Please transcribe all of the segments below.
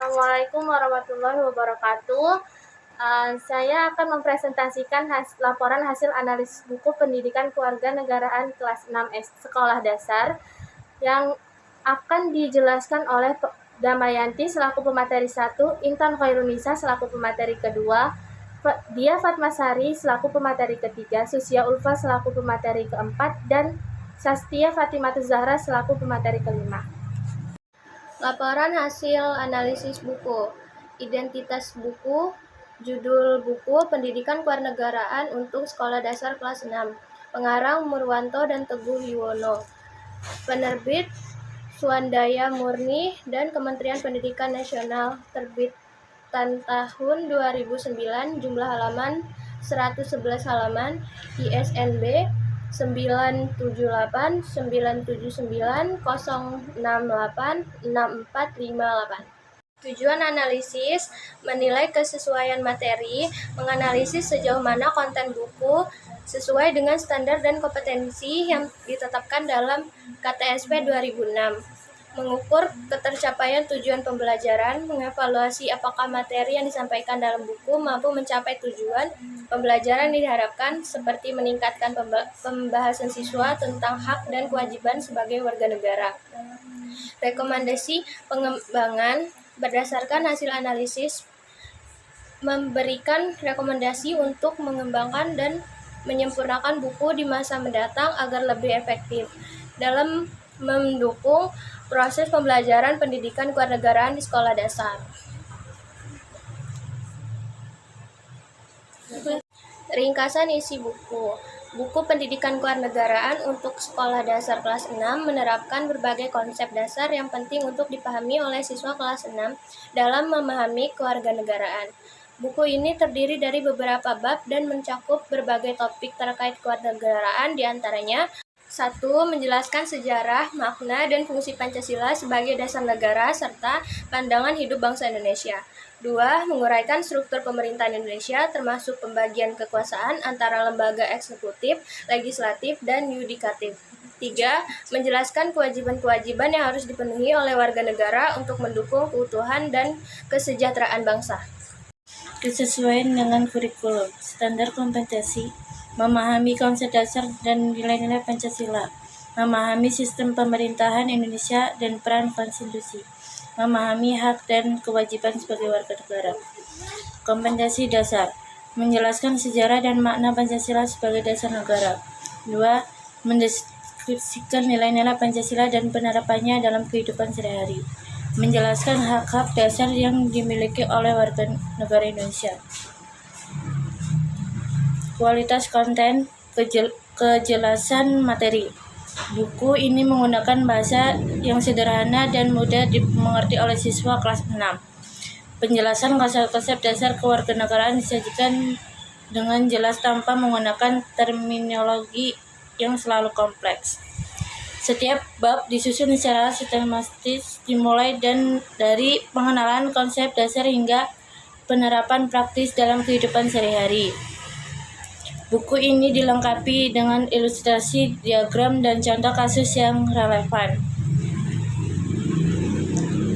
Assalamualaikum warahmatullahi wabarakatuh. Saya akan mempresentasikan laporan hasil analisis buku pendidikan kewarganegaraan kelas 6 sekolah dasar yang akan dijelaskan oleh Damayanti selaku pemateri 1, Intan Khairunisa selaku pemateri kedua, Dia Fatmasari selaku pemateri ketiga, Susia Ulfa selaku pemateri keempat, dan Sastia Fatimatus Zahra selaku pemateri kelima. Laporan hasil analisis buku. Identitas buku, judul buku Pendidikan Kewarganegaraan untuk Sekolah Dasar kelas 6. Pengarang Murwanto dan Teguh Yuwono. Penerbit Suandaya Murni dan Kementerian Pendidikan Nasional. Terbitan tahun 2009, jumlah halaman 111 halaman, ISNB 9789790686458. Tujuan analisis, menilai kesesuaian materi, menganalisis sejauh mana konten buku sesuai dengan standar dan kompetensi yang ditetapkan dalam KTSP 2006, mengukur ketercapaian tujuan pembelajaran, mengevaluasi apakah materi yang disampaikan dalam buku mampu mencapai tujuan pembelajaran yang diharapkan, seperti meningkatkan pembahasan siswa tentang hak dan kewajiban sebagai warga negara. Rekomendasi pengembangan berdasarkan hasil analisis, memberikan rekomendasi untuk mengembangkan dan menyempurnakan buku di masa mendatang agar lebih efektif dalam mendukung proses pembelajaran pendidikan kewarganegaraan di sekolah dasar. Ringkasan isi buku. Buku Pendidikan Kewarganegaraan untuk Sekolah Dasar kelas 6 menerapkan berbagai konsep dasar yang penting untuk dipahami oleh siswa kelas 6 dalam memahami kewarganegaraan. Buku ini terdiri dari beberapa bab dan mencakup berbagai topik terkait kewarganegaraan, diantaranya 1. Menjelaskan sejarah, makna, dan fungsi Pancasila sebagai dasar negara serta pandangan hidup bangsa Indonesia. 2. Menguraikan struktur pemerintahan Indonesia termasuk pembagian kekuasaan antara lembaga eksekutif, legislatif, dan yudikatif. 3. Menjelaskan kewajiban-kewajiban yang harus dipenuhi oleh warga negara untuk mendukung keutuhan dan kesejahteraan bangsa. Kesesuaian dengan kurikulum, standar kompetensi, memahami konsep dasar dan nilai-nilai Pancasila, memahami sistem pemerintahan Indonesia dan peran konstitusi, memahami hak dan kewajiban sebagai warga negara. Kompetensi dasar, menjelaskan sejarah dan makna Pancasila sebagai dasar negara. 2. Mendeskripsikan nilai-nilai Pancasila dan penerapannya dalam kehidupan sehari-hari. Menjelaskan hak-hak dasar yang dimiliki oleh warga negara Indonesia. Kualitas konten, kejelasan materi. Buku ini menggunakan bahasa yang sederhana dan mudah dimengerti oleh siswa kelas 6. Penjelasan konsep-konsep dasar kewarganegaraan disajikan dengan jelas tanpa menggunakan terminologi yang selalu kompleks. Setiap bab disusun secara sistematis, dimulai dari pengenalan konsep dasar hingga penerapan praktis dalam kehidupan sehari-hari. Buku ini dilengkapi dengan ilustrasi, diagram, dan contoh kasus yang relevan.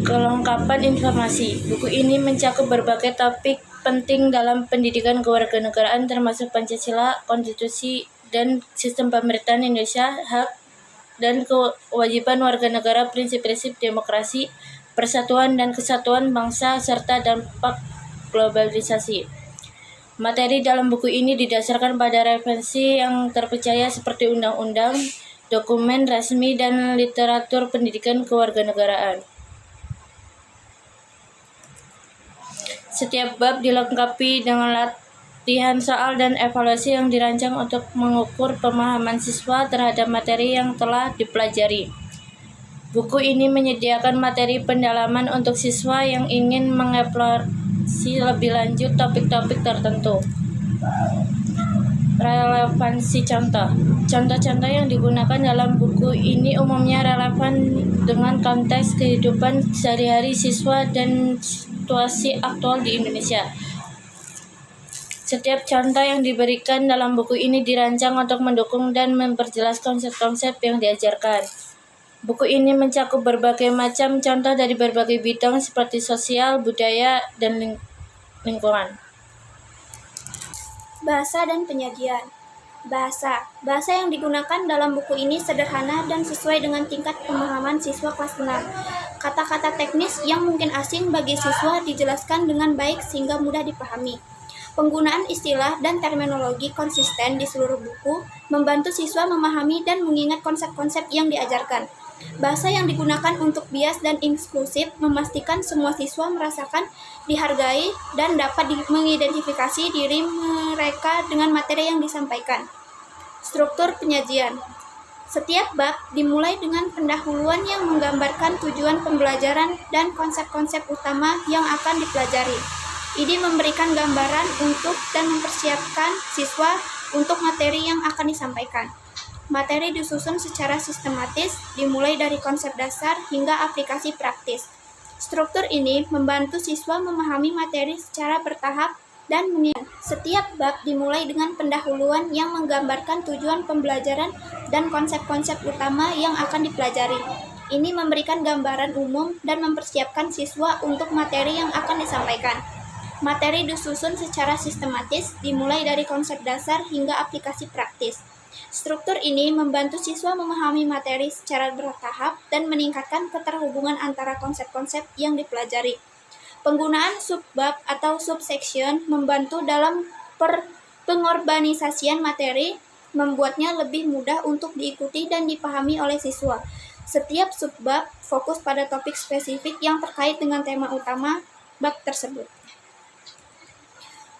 Kelengkapan informasi. Buku ini mencakup berbagai topik penting dalam pendidikan kewarganegaraan termasuk Pancasila, konstitusi, dan sistem pemerintahan Indonesia, hak dan kewajiban warga negara, prinsip-prinsip demokrasi, persatuan dan kesatuan bangsa, serta dampak globalisasi. Materi dalam buku ini didasarkan pada referensi yang terpercaya seperti undang-undang, dokumen resmi, dan literatur pendidikan kewarganegaraan. Setiap bab dilengkapi dengan latihan soal dan evaluasi yang dirancang untuk mengukur pemahaman siswa terhadap materi yang telah dipelajari. Buku ini menyediakan materi pendalaman untuk siswa yang ingin mengeksplorasi lebih lanjut topik-topik tertentu. Relevansi contoh. Contoh-contoh yang digunakan dalam buku ini umumnya relevan dengan konteks kehidupan sehari-hari siswa dan situasi aktual di Indonesia. Setiap contoh yang diberikan dalam buku ini dirancang untuk mendukung dan memperjelas konsep-konsep yang diajarkan. Buku ini mencakup berbagai macam contoh dari berbagai bidang seperti sosial, budaya, dan lingkungan. Bahasa dan penyajian. Bahasa yang digunakan dalam buku ini sederhana dan sesuai dengan tingkat pemahaman siswa kelas 6. Kata-kata teknis yang mungkin asing bagi siswa dijelaskan dengan baik sehingga mudah dipahami. Penggunaan istilah dan terminologi konsisten di seluruh buku membantu siswa memahami dan mengingat konsep-konsep yang diajarkan. Bahasa yang digunakan untuk bias dan inklusif memastikan semua siswa merasakan dihargai dan dapat mengidentifikasi diri mereka dengan materi yang disampaikan. Struktur penyajian. Setiap bab dimulai dengan pendahuluan yang menggambarkan tujuan pembelajaran dan konsep-konsep utama yang akan dipelajari. Ini memberikan gambaran untuk dan mempersiapkan siswa untuk materi yang akan disampaikan. Materi disusun secara sistematis, dimulai dari konsep dasar hingga aplikasi praktis. Struktur ini membantu siswa memahami materi secara bertahap dan mengingat. Setiap bab dimulai dengan pendahuluan yang menggambarkan tujuan pembelajaran dan konsep-konsep utama yang akan dipelajari. Ini memberikan gambaran umum dan mempersiapkan siswa untuk materi yang akan disampaikan. Materi disusun secara sistematis, dimulai dari konsep dasar hingga aplikasi praktis. Struktur ini membantu siswa memahami materi secara bertahap dan meningkatkan keterhubungan antara konsep-konsep yang dipelajari. Penggunaan subbab atau subsection membantu dalam pengorganisasian materi, membuatnya lebih mudah untuk diikuti dan dipahami oleh siswa. Setiap subbab fokus pada topik spesifik yang terkait dengan tema utama bab tersebut.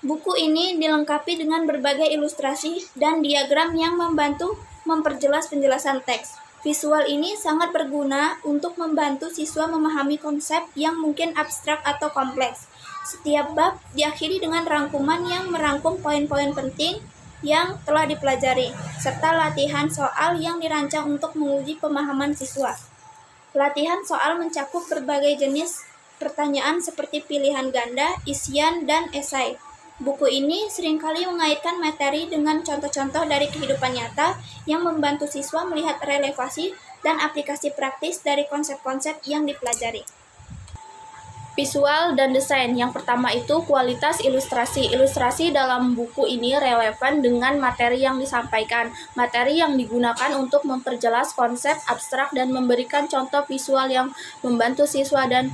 Buku ini dilengkapi dengan berbagai ilustrasi dan diagram yang membantu memperjelas penjelasan teks. Visual ini sangat berguna untuk membantu siswa memahami konsep yang mungkin abstrak atau kompleks. Setiap bab diakhiri dengan rangkuman yang merangkum poin-poin penting yang telah dipelajari, serta latihan soal yang dirancang untuk menguji pemahaman siswa. Latihan soal mencakup berbagai jenis pertanyaan seperti pilihan ganda, isian, dan esai. Buku ini seringkali mengaitkan materi dengan contoh-contoh dari kehidupan nyata yang membantu siswa melihat relevansi dan aplikasi praktis dari konsep-konsep yang dipelajari. Visual dan desain. Yang pertama itu kualitas ilustrasi. Ilustrasi dalam buku ini relevan dengan materi yang disampaikan. Materi yang digunakan untuk memperjelas konsep abstrak dan memberikan contoh visual yang membantu siswa dan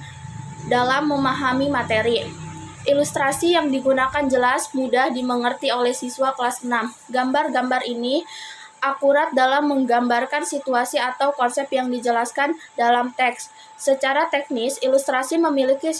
dalam memahami materi. Ilustrasi yang digunakan jelas, mudah dimengerti oleh siswa kelas 6. Gambar-gambar ini akurat dalam menggambarkan situasi atau konsep yang dijelaskan dalam teks. Secara teknis, ilustrasi memiliki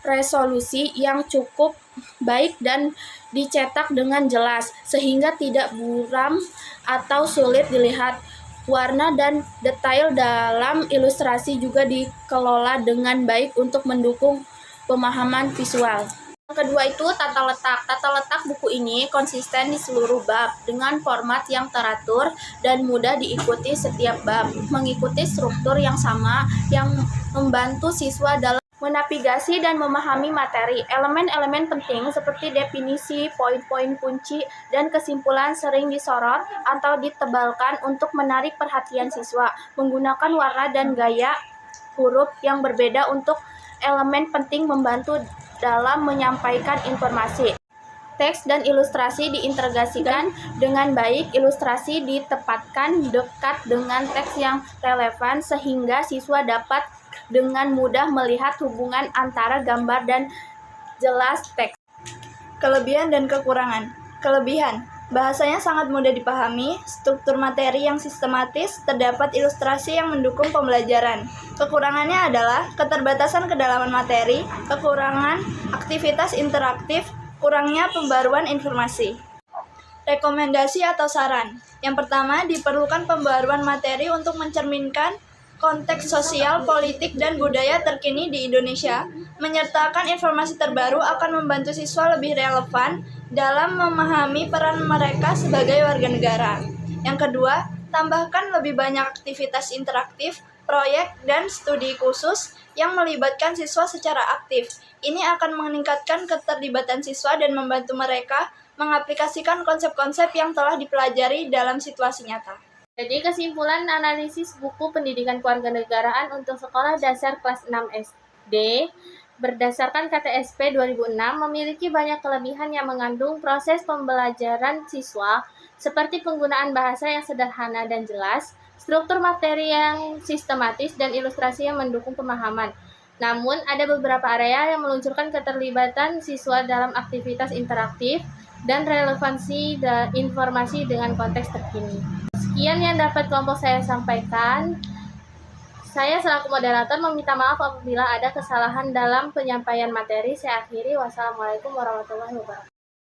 resolusi yang cukup baik dan dicetak dengan jelas, sehingga tidak buram atau sulit dilihat. Warna dan detail dalam ilustrasi juga dikelola dengan baik untuk mendukung pemahaman visual. Yang kedua itu tata letak. Tata letak buku ini konsisten di seluruh bab dengan format yang teratur dan mudah diikuti setiap bab, mengikuti struktur yang sama yang membantu siswa dalam menavigasi dan memahami materi. Elemen-elemen penting seperti definisi, poin-poin kunci, dan kesimpulan sering disorot atau ditebalkan untuk menarik perhatian siswa. Menggunakan warna dan gaya huruf yang berbeda untuk elemen penting membantu dalam menyampaikan informasi. Teks dan ilustrasi diintegrasikan dengan baik, ilustrasi ditempatkan dekat dengan teks yang relevan sehingga siswa dapat dengan mudah melihat hubungan antara gambar dan jelas teks. Kelebihan dan kekurangan. Kelebihan. Bahasanya sangat mudah dipahami, struktur materi yang sistematis, terdapat ilustrasi yang mendukung pembelajaran. Kekurangannya adalah keterbatasan kedalaman materi, kekurangan aktivitas interaktif, kurangnya pembaruan informasi. Rekomendasi atau saran. Yang pertama, diperlukan pembaruan materi untuk mencerminkan konteks sosial, politik, dan budaya terkini di Indonesia. Menyertakan informasi terbaru akan membantu siswa lebih relevan dalam memahami peran mereka sebagai warga negara. Yang kedua, tambahkan lebih banyak aktivitas interaktif, proyek, dan studi khusus yang melibatkan siswa secara aktif. Ini akan meningkatkan keterlibatan siswa dan membantu mereka mengaplikasikan konsep-konsep yang telah dipelajari dalam situasi nyata. Jadi kesimpulan analisis buku pendidikan kewarganegaraan untuk sekolah dasar kelas 6 SD berdasarkan KTSP 2006 memiliki banyak kelebihan yang mengandung proses pembelajaran siswa seperti penggunaan bahasa yang sederhana dan jelas, struktur materi yang sistematis, dan ilustrasi yang mendukung pemahaman. Namun, ada beberapa area yang meluncurkan keterlibatan siswa dalam aktivitas interaktif dan relevansi informasi dengan konteks terkini. Sekian yang dapat kelompok saya sampaikan. Saya selaku moderator meminta maaf apabila ada kesalahan dalam penyampaian materi. Saya akhiri. Wassalamualaikum warahmatullahi wabarakatuh.